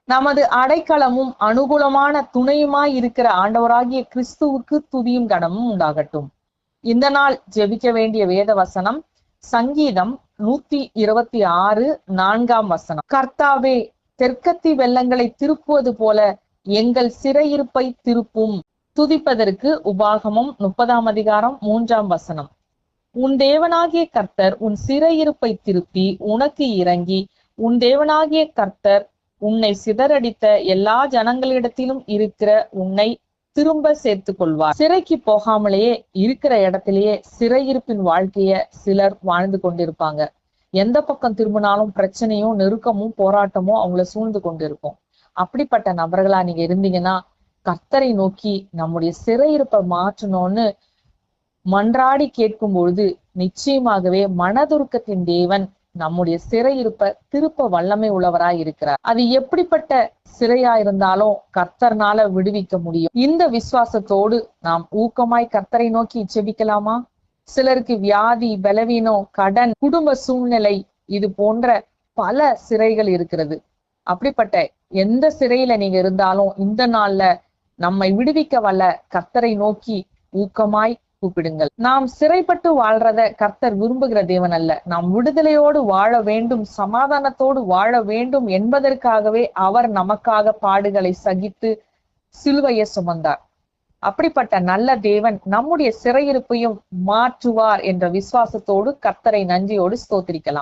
நமது அடைக்கலமும் அனுகூலமான துணையுமாய் இருக்கிற ஆண்டவராகிய கிறிஸ்துவுக்கு துதியும் கனமும் உண்டாகட்டும். இந்த நாள் ஜெபிக்க வேண்டிய வேத வசனம் சங்கீதம் 126 4ஆம் வசனம். கர்த்தாவே, தெற்கத்தி வெள்ளங்களை திருப்புவது போல எங்கள் சிறையிருப்பை திருப்பும். துதிப்பதற்கு உபாகமம் 30ஆம் அதிகாரம் 3ஆம் வசனம். உன் தேவனாகிய கர்த்தர் உன் சிறையிருப்பை திருப்பி உனக்கு இறங்கி, உன் தேவனாகிய கர்த்தர் உன்னை சிதறடித்த எல்லா ஜனங்களிடத்திலும் இருக்கிற உன்னை திரும்ப சேர்த்து கொள்வார். சிறைக்கு போகாமலேயே இருக்கிற இடத்திலேயே சிறையிருப்பின் வாழ்க்கைய சிலர் வாழ்ந்து கொண்டிருப்பாங்க. எந்த பக்கம் திரும்பினாலும் பிரச்சனையும் நெருக்கமும் போராட்டமும் அவங்கள சூழ்ந்து கொண்டிருக்கும். அப்படிப்பட்ட நபர்களா நீங்க இருந்தீங்கன்னா கர்த்தரை நோக்கி நம்முடைய சிறையிருப்பை மாற்றணும்னு மன்றாடி கேட்கும் பொழுது நிச்சயமாகவே மனதுருக்கத்தின் தேவன் நம்முடைய சிறையிருப்ப திருப்ப வல்லமை உள்ளவராய் இருக்கிறார். அது எப்படிப்பட்ட சிறையா இருந்தாலும் கர்த்தர்னால விடுவிக்க முடியும். இந்த விசுவாசத்தோடு நாம் ஊக்கமாய் கர்த்தரை நோக்கி ஜெபிக்கலாமா? சிலருக்கு வியாதி, பலவீனம், கடன், குடும்ப சூழ்நிலை இது போன்ற பல சிறைகள் இருக்கிறது. அப்படிப்பட்ட எந்த சிறையில நீங்க இருந்தாலும் இந்த நாள்ல நம்மை விடுவிக்க வல்ல கர்த்தரை நோக்கி ஊக்கமாய் கூப்பிடுங்கள். நாம் சிறைப்பட்டு வாழ்றத கர்த்தர் விரும்புகிற தேவன் அல்ல. நாம் விடுதலையோடு வாழ வேண்டும், சமாதானத்தோடு வாழ வேண்டும் என்பதற்காகவே அவர் நமக்காக பாடுகளை சகித்து சிலுவையை சுமந்தார். அப்படிப்பட்ட நல்ல தேவன் நம்முடைய சிறையிருப்பையும் மாற்றுவார் என்ற விசுவாசத்தோடு கர்த்தரை நன்றியோடு ஸ்தோத்திரிக்கலாம்.